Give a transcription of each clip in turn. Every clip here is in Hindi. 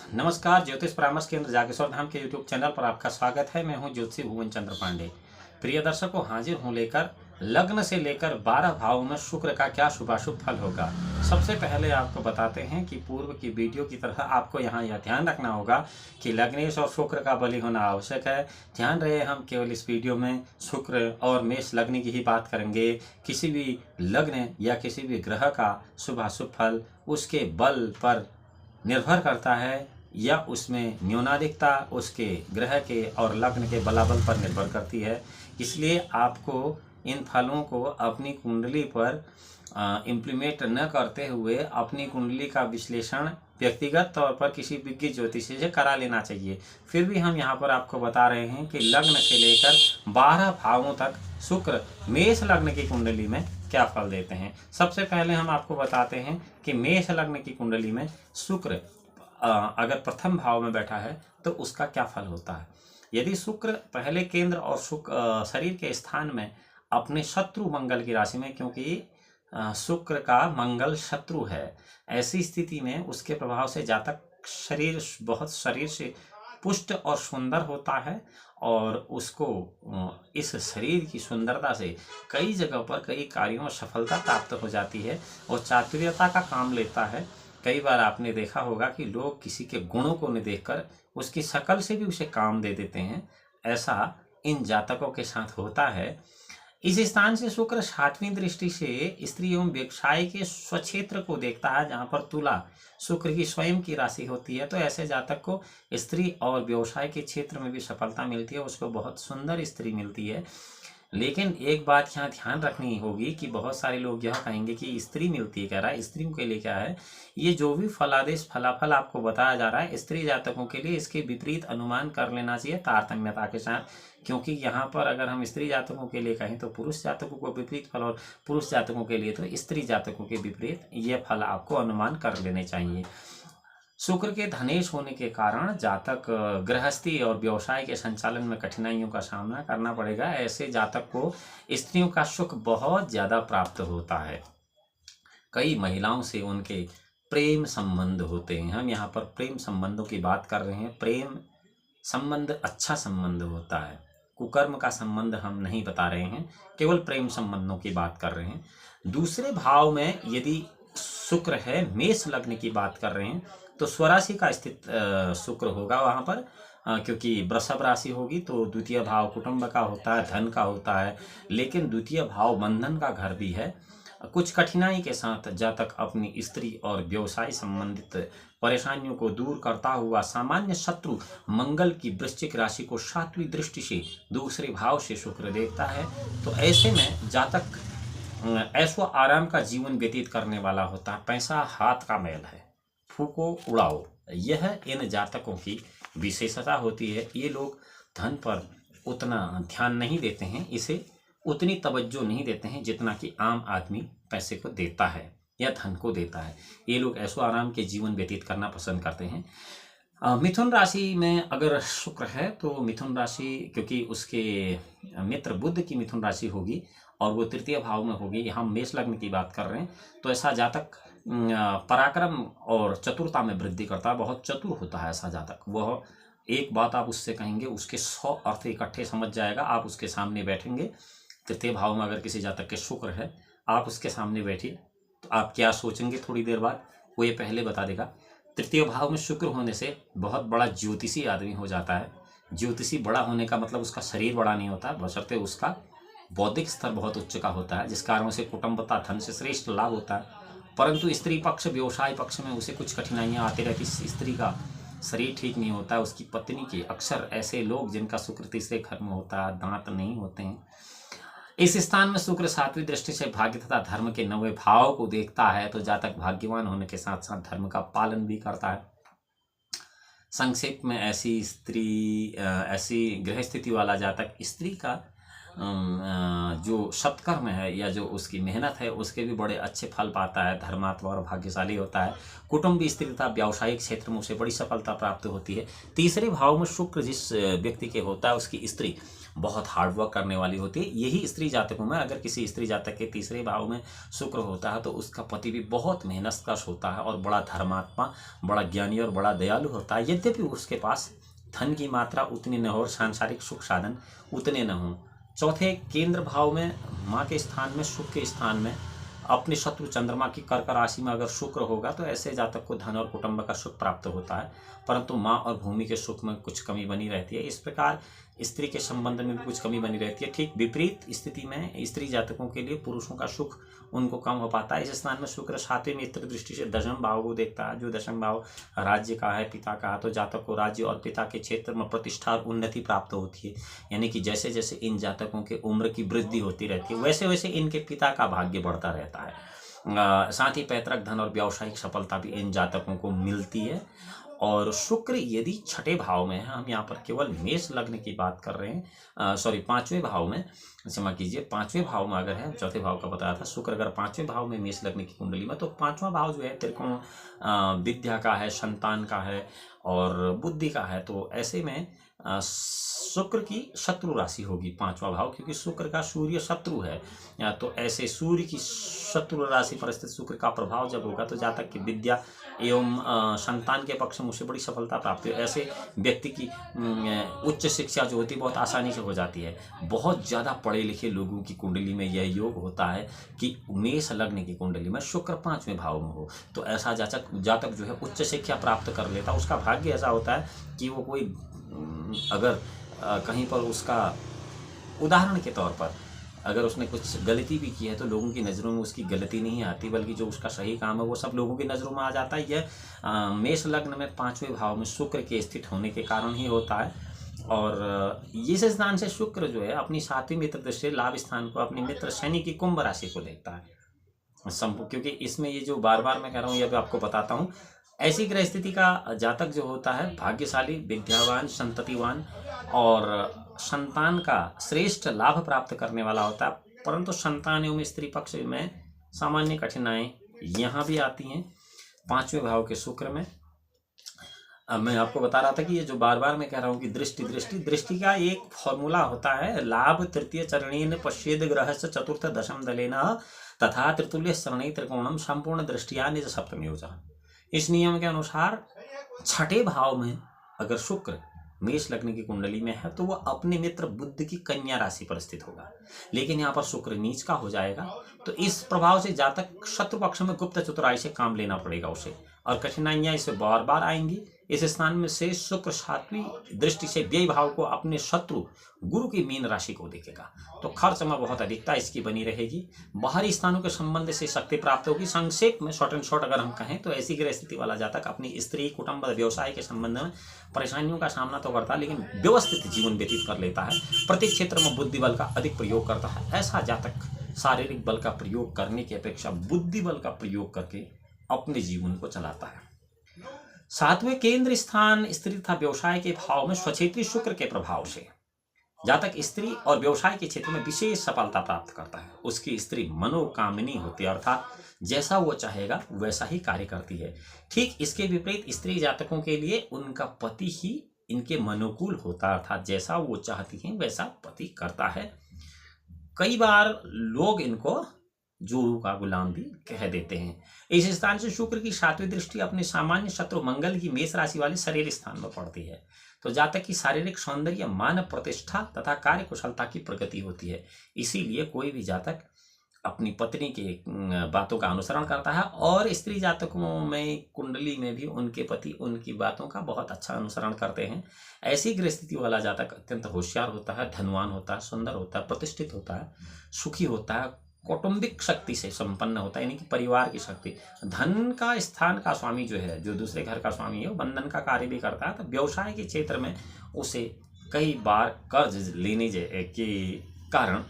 नमस्कार, ज्योतिष परामर्श केंद्र जागेश्वर धाम के यूट्यूब चैनल पर आपका स्वागत है। मैं हूं ज्योतिषी भुवन चंद्र पांडे। प्रिय दर्शकों, हाजिर हूं लेकर लग्न से लेकर 12 भाव में शुक्र का क्या शुभाशुभ फल होगा। सबसे पहले आपको बताते हैं कि पूर्व की वीडियो की तरह आपको यहां यह ध्यान रखना होगा कि लग्नेश और शुक्र का बलि होना आवश्यक है। ध्यान रहे, हम केवल इस वीडियो में शुक्र और मेष लग्न की ही बात करेंगे। किसी भी लग्न या किसी भी ग्रह का शुभाशुभ फल उसके बल पर निर्भर करता है या उसमें न्यूनाधिकता उसके ग्रह के और लग्न के बलाबल पर निर्भर करती है। इसलिए आपको इन फलों को अपनी कुंडली पर इम्प्लीमेंट न करते हुए अपनी कुंडली का विश्लेषण व्यक्तिगत तौर पर किसी विज्ञ ज्योतिषी से करा लेना चाहिए। फिर भी हम यहाँ पर आपको बता रहे हैं कि लग्न से लेकर 12 भावों तक शुक्र मेष लग्न की कुंडली में क्या फल देते हैं। सबसे पहले हम आपको बताते हैं कि मेष लग्न की कुंडली में शुक्र अगर प्रथम भाव में बैठा है तो उसका क्या फल होता है। यदि शुक्र पहले केंद्र और शरीर के स्थान में अपने शत्रु मंगल की राशि में, क्योंकि शुक्र का मंगल शत्रु है, ऐसी स्थिति में उसके प्रभाव से जातक शरीर से पुष्ट और सुंदर होता है और उसको इस शरीर की सुंदरता से कई जगह पर कई कार्यों में सफलता प्राप्त हो जाती है और चातुर्यता का काम लेता है। कई बार आपने देखा होगा कि लोग किसी के गुणों को न देखकर उसकी शक्ल से भी उसे काम दे देते हैं। ऐसा इन जातकों के साथ होता है। इस स्थान से शुक्र 7वीं दृष्टि से स्त्री एवं व्यवसाय के स्वक्षेत्र को देखता है, जहां पर तुला शुक्र की स्वयं की राशि होती है। तो ऐसे जातक को स्त्री और व्यवसाय के क्षेत्र में भी सफलता मिलती है, उसको बहुत सुंदर स्त्री मिलती है। लेकिन एक बात यहाँ ध्यान रखनी होगी कि बहुत सारे लोग यह कहेंगे कि स्त्री मिलती है, कह रहा है स्त्रियों के लिए क्या है। ये जो भी फलादेश फलाफल आपको बताया जा रहा है, स्त्री जातकों के लिए इसके विपरीत अनुमान कर लेना चाहिए तारतम्यता के साथ। क्योंकि यहाँ पर अगर हम स्त्री जातकों के लिए कहें तो पुरुष जातकों को विपरीत फल, और पुरुष जातकों के लिए तो स्त्री जातकों के विपरीत ये फल आपको अनुमान कर लेने चाहिए। शुक्र के धनेश होने के कारण जातक गृहस्थी और व्यवसाय के संचालन में कठिनाइयों का सामना करना पड़ेगा। ऐसे जातक को स्त्रियों का सुख बहुत ज्यादा प्राप्त होता है। कई महिलाओं से उनके प्रेम संबंध होते हैं। हम यहाँ पर प्रेम संबंधों की बात कर रहे हैं। प्रेम संबंध अच्छा संबंध होता है, कुकर्म का संबंध हम नहीं बता रहे हैं, केवल प्रेम संबंधों की बात कर रहे हैं। दूसरे भाव में यदि शुक्र है, मेष लग्न की बात कर रहे हैं, तो स्वराशि का स्थित शुक्र होगा वहां पर, क्योंकि वृषभ राशि होगी तो द्वितीय भाव कुटुंब का होता है, धन का होता है, लेकिन द्वितीय भाव बंधन का घर भी है। कुछ कठिनाई के साथ जातक अपनी स्त्री और व्यवसाय संबंधित परेशानियों को दूर करता हुआ सामान्य शत्रु मंगल की वृश्चिक राशि को 7वीं दृष्टि से दूसरे भाव से शुक्र देखता है। तो ऐसे में जातक ऐशो आराम का जीवन व्यतीत करने वाला होता है। पैसा हाथ का मैल है, फूको उड़ाओ, यह इन जातकों की विशेषता होती है। ये लोग धन पर उतना ध्यान नहीं देते हैं, इसे उतनी तवज्जो नहीं देते हैं जितना कि आम आदमी पैसे को देता है या धन को देता है। ये लोग ऐशो आराम के जीवन व्यतीत करना पसंद करते हैं। मिथुन राशि में अगर शुक्र है तो मिथुन राशि, क्योंकि उसके मित्र बुध की मिथुन राशि होगी और वो तृतीय भाव में होगी, हम मेष लग्न की बात कर रहे हैं, तो ऐसा जातक पराक्रम और चतुरता में वृद्धि करता है। बहुत चतुर होता है ऐसा जातक। वह एक बात आप उससे कहेंगे उसके 100 अर्थ इकट्ठे समझ जाएगा। आप उसके सामने बैठेंगे, तृतीय भाव में अगर किसी जातक के शुक्र है, आप उसके सामने बैठिए तो आप क्या सोचेंगे थोड़ी देर बाद वो ये पहले बता देगा। तृतीय भाव में शुक्र होने से बहुत बड़ा ज्योतिषी आदमी हो जाता है। ज्योतिषी बड़ा होने का मतलब उसका शरीर बड़ा नहीं होता, बशर्ते उसका बौद्धिक स्तर बहुत उच्च का होता है, जिस कारण उसे कुटुंबता धन से श्रेष्ठ लाभ होता है। परंतु स्त्री पक्ष व्यवसाय पक्ष में उसे कुछ कठिनाइयां आती रहती। स्त्री का शरीर ठीक नहीं होता है, उसकी पत्नी के, अक्सर ऐसे लोग जिनका शुक्र तीसरे घर में होता है, दांत नहीं होते हैं। इस स्थान में शुक्र 7वीं दृष्टि से भाग्य तथा धर्म के 9वें भाव को देखता है, तो जातक भाग्यवान होने के साथ साथ धर्म का पालन भी करता है। संक्षेप में ऐसी गृह स्थिति वाला जातक स्त्री का जो सत्कर्म है या जो उसकी मेहनत है उसके भी बड़े अच्छे फल पाता है, धर्मात्मा और भाग्यशाली होता है। कुटुंब स्त्री तथा व्यावसायिक क्षेत्र में उसे बड़ी सफलता प्राप्त होती है। तीसरे भाव में शुक्र जिस व्यक्ति के होता है उसकी स्त्री बहुत हार्डवर्क करने वाली होती है। यही स्त्री जातकों में, अगर किसी स्त्री जातक के तीसरे भाव में शुक्र होता है तो उसका पति भी बहुत मेहनतकश होता है और बड़ा धर्मात्मा, बड़ा ज्ञानी और बड़ा दयालु होता है। यद्यपि उसके पास धन की मात्रा उतनी न हो और सांसारिक सुख साधन उतने न हों। चौथे केंद्र भाव में, माँ के स्थान में, सुख के स्थान में, अपने शत्रु चंद्रमा की कर्क राशि में अगर शुक्र होगा तो ऐसे जातक को धन और कुटुंब का सुख प्राप्त होता है, परंतु माँ और भूमि के सुख में कुछ कमी बनी रहती है। इस प्रकार स्त्री के संबंध में भी कुछ कमी बनी रहती है। ठीक विपरीत स्थिति में स्त्री जातकों के लिए पुरुषों का सुख उनको कम हो पाता है। इस स्थान में शुक्र 7वें नेत्र दृष्टि से दशम भाव को देखता है, जो दशम भाव राज्य का है, पिता का है, तो जातक को राज्य और पिता के क्षेत्र में प्रतिष्ठा और उन्नति प्राप्त होती है। यानी कि जैसे जैसे इन जातकों के उम्र की वृद्धि होती रहती है वैसे वैसे इनके पिता का भाग्य बढ़ता रहता है। साथ ही पैतृक धन और व्यावसायिक सफलता भी इन जातकों को मिलती है। और शुक्र यदि छठे भाव में है, हम यहाँ पर केवल मेष लग्न की बात कर रहे हैं, सॉरी 5वें भाव में, क्षमा कीजिए, 5वें भाव में अगर है, चौथे भाव का बताया था। शुक्र अगर 5वें भाव में मेष लग्न की कुंडली में, तो 5वां भाव जो है त्रिकोण विद्या का है, संतान का है और बुद्धि का है। तो ऐसे में शुक्र की शत्रु राशि होगी 5वां भाव, क्योंकि शुक्र का सूर्य शत्रु है। तो ऐसे सूर्य की शत्रु राशि पर स्थित शुक्र का प्रभाव जब होगा तो जातक की विद्या एवं संतान के पक्ष में उसे बड़ी सफलता प्राप्त है। ऐसे व्यक्ति की उच्च शिक्षा जो होती है बहुत आसानी से हो जाती है। बहुत ज़्यादा पढ़े लिखे लोगों की कुंडली में यह योग होता है कि मेष लग्न की कुंडली में शुक्र 5वें भाव में हो, तो ऐसा जातक जो है उच्च शिक्षा प्राप्त कर लेता है। उसका भाग्य ऐसा होता है कि वो कोई अगर कहीं पर उसका, उदाहरण के तौर पर अगर उसने कुछ गलती भी की है तो लोगों की नज़रों में उसकी गलती नहीं आती, बल्कि जो उसका सही काम है वो सब लोगों की नज़रों में आ जाता है। यह मेष लग्न में 5वें भाव में शुक्र के स्थित होने के कारण ही होता है। और इस स्थान से शुक्र जो है अपनी 7वीं मित्र दृष्टि लाभ स्थान को, अपनी मित्र शनि की कुंभ राशि को देखता है। क्योंकि इसमें ये जो बार बार मैं कह रहा हूँ ये भी आपको बताता हूँ, ऐसी ग्रह स्थिति का जातक जो होता है भाग्यशाली, विद्यावान, संततिवान और संतान का श्रेष्ठ लाभ प्राप्त करने वाला होता है। परंतु संतान एवं स्त्री पक्ष में सामान्य कठिनाई यहाँ भी आती हैं 5वें भाव के शुक्र में। अब मैं आपको बता रहा था कि ये जो बार बार मैं कह रहा हूँ कि दृष्टि का एक फॉर्मूला होता है, लाभ तृतीय चरणेन पश्येद ग्रहस्य चतुर्थ दशम दलेन तथा तृतुल्य शरणे त्रिकोणम संपूर्ण दृष्टिया निज सप्तमी योजना। इस नियम के अनुसार छठे भाव में अगर शुक्र मेष लग्न की कुंडली में है तो वह अपने मित्र बुध की कन्या राशि पर स्थित होगा, लेकिन यहाँ पर शुक्र नीच का हो जाएगा। तो इस प्रभाव से जातक शत्रु पक्ष में गुप्त चतुराई से काम लेना पड़ेगा उसे, और कठिनाइयां इसे बार बार आएंगी। इस स्थान में से शुक्र 7वीं दृष्टि से व्यय भाव को, अपने शत्रु गुरु की मीन राशि को देखेगा, तो खर्च में बहुत अधिकता इसकी बनी रहेगी। बाहरी स्थानों के संबंध से शक्ति प्राप्त होगी। संक्षेप में शॉर्ट एंड शॉर्ट अगर हम कहें तो ऐसी ग्रह स्थिति वाला जातक अपनी स्त्री, कुटुंब, व्यवसाय के संबंध में परेशानियों का सामना तो करता है, लेकिन व्यवस्थित जीवन व्यतीत कर लेता है। प्रत्येक क्षेत्र में बुद्धि बल का अधिक प्रयोग करता है। ऐसा जातक शारीरिक बल का प्रयोग करने की अपेक्षा बुद्धि बल का प्रयोग करके अपने जीवन को चलाता है। 7वें केंद्र स्थान स्त्री तथा व्यवसाय के भाव में स्वक्षेत्री शुक्र के प्रभाव से जातक स्त्री और व्यवसाय के क्षेत्र में विशेष सफलता प्राप्त करता है। उसकी स्त्री मनोकामिनी होती है, अर्थात जैसा वो चाहेगा वैसा ही कार्य करती है। ठीक इसके विपरीत स्त्री जातकों के लिए उनका पति ही इनके मनोकूल होता है, अर्थात जैसा वो चाहती हैं वैसा पति करता है। कई बार लोग इनको जोरू का गुलाम भी कह देते हैं। इस स्थान से शुक्र की 7वीं दृष्टि अपने सामान्य शत्रु मंगल की मेष राशि वाले शरीर स्थान में पड़ती है, तो जातक की शारीरिक सौंदर्य, मानव प्रतिष्ठा तथा कार्य कुशलता की प्रगति होती है। इसीलिए कोई भी जातक अपनी पत्नी के बातों का अनुसरण करता है, और स्त्री जातकों में कुंडली में भी उनके पति उनकी बातों का बहुत अच्छा अनुसरण करते हैं। ऐसी गृहस्थिति वाला जातक अत्यंत होशियार होता है, धनवान होता है, सुंदर होता है, प्रतिष्ठित होता है, सुखी होता है, कौटुंबिक शक्ति से संपन्न होता है, यानी कि परिवार की शक्ति। धन का स्थान का स्वामी जो है, जो दूसरे घर का स्वामी है, वो बंधन का कार्य भी करता है। तो व्यवसाय के क्षेत्र में उसे कई बार कर्ज लेने के कारण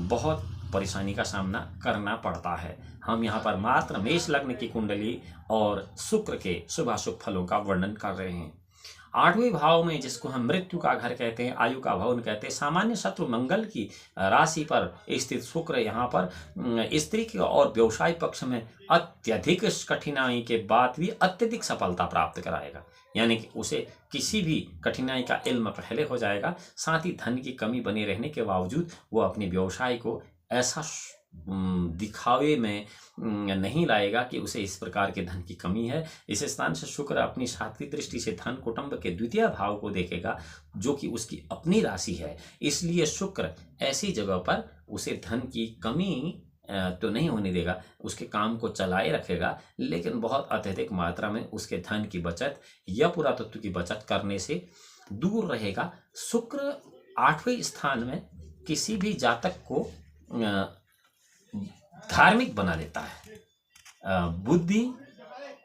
बहुत परेशानी का सामना करना पड़ता है। हम यहाँ पर मात्र मेष लग्न की कुंडली और शुक्र के शुभाशुभ फलों का वर्णन कर रहे हैं। आठवें भाव में, जिसको हम मृत्यु का घर कहते हैं, आयु का भवन कहते हैं, सामान्य शत्रु मंगल की राशि पर स्थित शुक्र यहाँ पर स्त्री के और व्यवसाय पक्ष में अत्यधिक कठिनाई के बाद भी अत्यधिक सफलता प्राप्त कराएगा। यानी कि उसे किसी भी कठिनाई का इल्म पहले हो जाएगा। साथ ही धन की कमी बने रहने के बावजूद वो अपने व्यवसाय को ऐसा दिखावे में नहीं लाएगा कि उसे इस प्रकार के धन की कमी है। इस स्थान से शुक्र अपनी सात्विक दृष्टि से धन कुटुंब के द्वितीय भाव को देखेगा, जो कि उसकी अपनी राशि है। इसलिए शुक्र ऐसी जगह पर उसे धन की कमी तो नहीं होने देगा, उसके काम को चलाए रखेगा, लेकिन बहुत अत्यधिक मात्रा में उसके धन की बचत या पुरातत्व की बचत करने से दूर रहेगा। शुक्र आठवें स्थान में किसी भी जातक को धार्मिक बना देता है। बुद्धि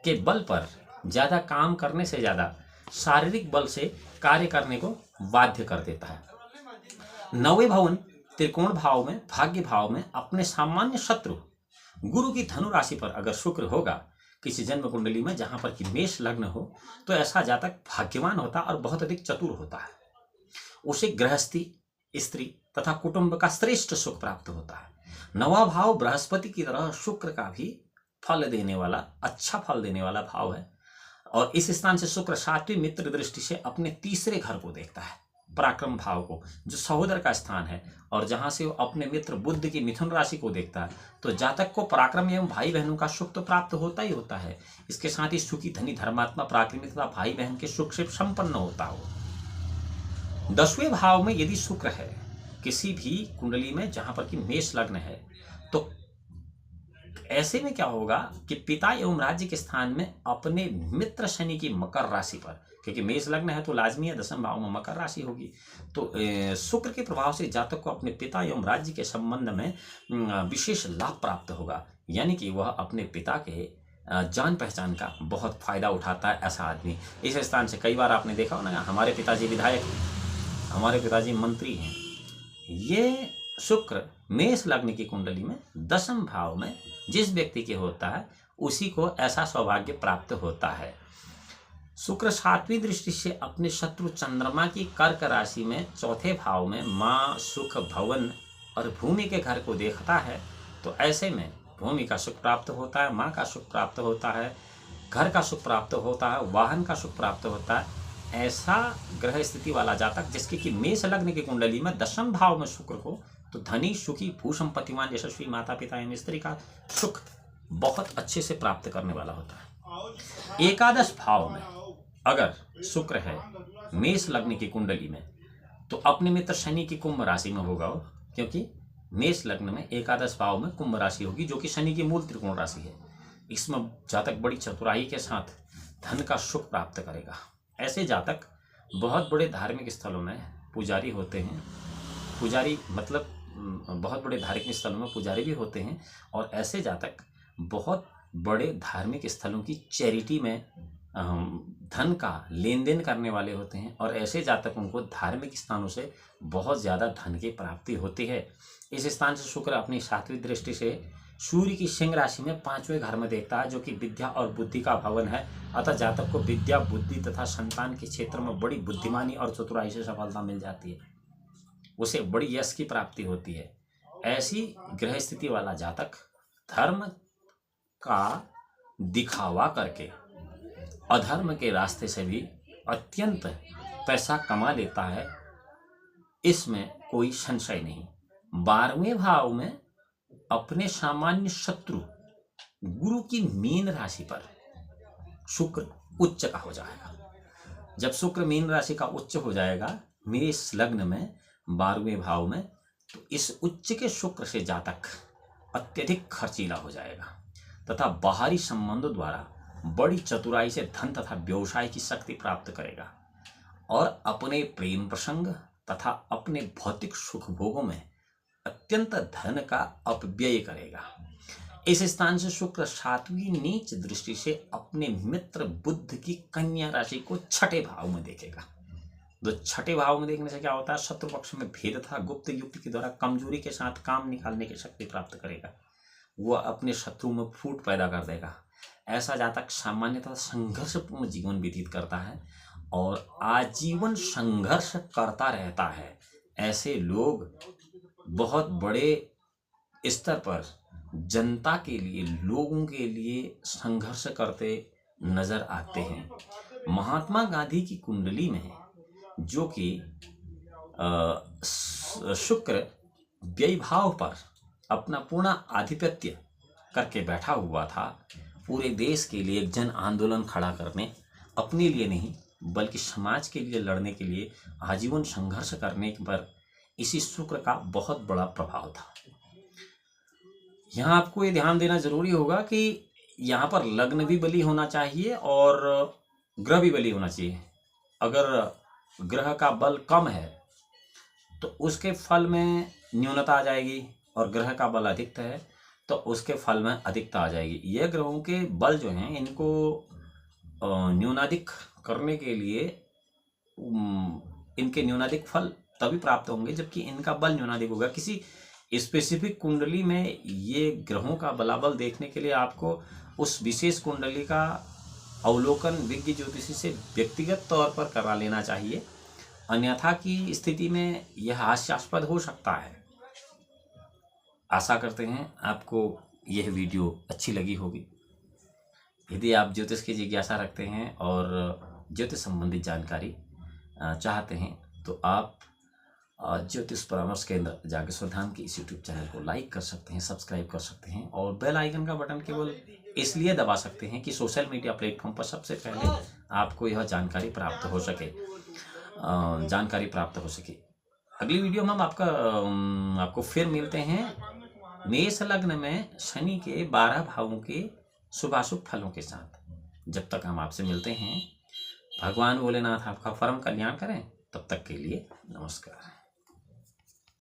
के बल पर ज्यादा काम करने से ज्यादा शारीरिक बल से कार्य करने को बाध्य कर देता है। नौवें भवन त्रिकोण भाव में, भाग्य भाव में अपने सामान्य शत्रु गुरु की धनु राशि पर अगर शुक्र होगा किसी जन्म कुंडली में जहां पर कि मेष लग्न हो, तो ऐसा जातक भाग्यवान होता और बहुत अधिक चतुर होता है। उसे गृहस्थी, स्त्री तथा कुटुंब का श्रेष्ठ सुख प्राप्त होता है। नवा भाव बृहस्पति की तरह शुक्र का भी फल देने वाला, अच्छा फल देने वाला भाव है। और इस स्थान से शुक्र सातवीं मित्र दृष्टि से अपने तीसरे घर को देखता है, पराक्रम भाव को, जो सहोदर का स्थान है, और जहां से वो अपने मित्र बुध की मिथुन राशि को देखता है। तो जातक को पराक्रम एवं भाई बहनों का सुख तो प्राप्त होता ही होता है। इसके साथ ही सुखी, धनी, धर्मात्मा, पराक्रमी तथा भाई बहन के सुख से संपन्न होता हो। 10वें भाव में यदि शुक्र है किसी भी कुंडली में जहां पर कि मेष लग्न है, तो ऐसे में क्या होगा कि पिता एवं राज्य के स्थान में अपने मित्र शनि की मकर राशि पर, क्योंकि मेष लग्न है तो लाजमी है 10वें भाव में मकर राशि होगी, तो शुक्र के प्रभाव से जातक को अपने पिता एवं राज्य के संबंध में विशेष लाभ प्राप्त होगा। यानी कि वह अपने पिता के जान पहचान का बहुत फायदा उठाता है ऐसा आदमी। इस स्थान से कई बार आपने देखा हो ना, हमारे पिताजी विधायक हैं, हमारे पिताजी मंत्री हैं। ये शुक्र मेष लग्न की कुंडली में 10वें भाव में जिस व्यक्ति के होता है, उसी को ऐसा सौभाग्य प्राप्त होता है। शुक्र सातवीं दृष्टि से अपने शत्रु चंद्रमा की कर्क राशि में चौथे भाव में माँ, सुख, भवन और भूमि के घर को देखता है। तो ऐसे में भूमि का सुख प्राप्त होता है, माँ का सुख प्राप्त होता है, घर का सुख प्राप्त होता है, वाहन का सुख प्राप्त होता है। ऐसा ग्रह स्थिति वाला जातक जिसके कि मेष लग्न की कुंडली में 10वें भाव में शुक्र हो, तो धनी, सुखी, भूसंपत्तिमान, यशस्वी, माता पिता एवं स्त्री का सुख बहुत अच्छे से प्राप्त करने वाला होता है। एकादश भाव में अगर शुक्र है मेष लग्न की कुंडली में, तो अपने मित्र शनि की कुंभ राशि में होगा, क्योंकि मेष लग्न में एकादश भाव में कुंभ राशि होगी, जो कि शनि की मूल त्रिकोण राशि है। इसमें जातक बड़ी चतुराई के साथ धन का सुख प्राप्त करेगा। ऐसे जातक बहुत बड़े धार्मिक स्थलों में पुजारी होते हैं, पुजारी मतलब बहुत बड़े धार्मिक स्थलों में पुजारी भी होते हैं, और ऐसे जातक बहुत बड़े धार्मिक स्थलों की चैरिटी में धन का लेन देन करने वाले होते हैं, और ऐसे जातकों को धार्मिक स्थानों से बहुत ज़्यादा धन की प्राप्ति होती है। इस स्थान से शुक्र अपनी सातवीं दृष्टि से सूर्य की सिंह राशि में 5वें घर में देखता है, जो कि विद्या और बुद्धि का भवन है। अतः जातक को विद्या, बुद्धि तथा संतान के क्षेत्र में बड़ी बुद्धिमानी और चतुराई से सफलता मिल जाती है, उसे बड़ी यश की प्राप्ति होती है। ऐसी ग्रह स्थिति वाला जातक धर्म का दिखावा करके अधर्म के रास्ते से भी अत्यंत पैसा कमा लेता है, इसमें कोई संशय नहीं। 12वें भाव में अपने सामान्य शत्रु गुरु की मीन राशि पर शुक्र उच्च का हो जाएगा। जब शुक्र मीन राशि का उच्च हो जाएगा मेष लग्न में 12वें भाव में, तो इस उच्च के शुक्र से जातक अत्यधिक खर्चीला हो जाएगा तथा बाहरी संबंधों द्वारा बड़ी चतुराई से धन तथा व्यवसाय की शक्ति प्राप्त करेगा, और अपने प्रेम प्रसंग तथा अपने भौतिक सुख भोगों में अत्यंत धन का अपव्यय करेगा। इस स्थान से शुक्र सातवीं नीच दृष्टि से अपने मित्र बुध की कन्या राशि को छठे भाव में देखेगा। तो छठे भाव में देखने से क्या होता है, शत्रु पक्ष में भेद तथा गुप्त युक्ति के द्वारा कमजोरी के साथ काम निकालने की शक्ति प्राप्त करेगा। वह अपने शत्रु में फूट पैदा कर देगा। ऐसा जातक सामान्यतः संघर्षपूर्ण जीवन व्यतीत करता है और आजीवन संघर्ष करता रहता है। ऐसे लोग बहुत बड़े स्तर पर जनता के लिए, लोगों के लिए संघर्ष करते नजर आते हैं। महात्मा गांधी की कुंडली में, जो कि शुक्र व्ययभाव पर अपना पूर्ण आधिपत्य करके बैठा हुआ था, पूरे देश के लिए एक जन आंदोलन खड़ा करने, अपने लिए नहीं बल्कि समाज के लिए लड़ने के लिए आजीवन संघर्ष करने पर इसी शुक्र का बहुत बड़ा प्रभाव था। यहाँ आपको ये ध्यान देना जरूरी होगा कि यहाँ पर लग्न भी बली होना चाहिए और ग्रह भी बली होना चाहिए। अगर ग्रह का बल कम है तो उसके फल में न्यूनता आ जाएगी, और ग्रह का बल अधिक है तो उसके फल में अधिकता आ जाएगी। ये ग्रहों के बल जो हैं, इनको न्यूनाधिक करने के लिए इनके न्यूनाधिक फल तभी प्राप्त होंगे जबकि इनका बल न्यूनाधिक होगा। किसी स्पेसिफिक कुंडली में ये ग्रहों का बलाबल देखने के लिए आपको उस विशेष कुंडली का अवलोकन विज्ञ ज्योतिषी से व्यक्तिगत तौर पर करा लेना चाहिए, अन्यथा की स्थिति में यह हास्यास्पद हो सकता है। आशा करते हैं आपको यह वीडियो अच्छी लगी होगी। यदि आप ज्योतिष की जिज्ञासा रखते हैं और ज्योतिष संबंधित जानकारी चाहते हैं तो आप ज्योतिष परामर्श केंद्र जागेश्वर धाम की इस यूट्यूब चैनल को लाइक कर सकते हैं, सब्सक्राइब कर सकते हैं और बेल आइकन का बटन केवल इसलिए दबा सकते हैं कि सोशल मीडिया प्लेटफॉर्म पर सबसे पहले आपको यह जानकारी प्राप्त हो सके। अगली वीडियो में हम आपको फिर मिलते हैं मेष लग्न में शनि के 12 भावों के शुभाशुभ फलों के साथ। जब तक हम आपसे मिलते हैं, भगवान भोलेनाथ आपका परम कल्याण करें। तब तक के लिए नमस्कार।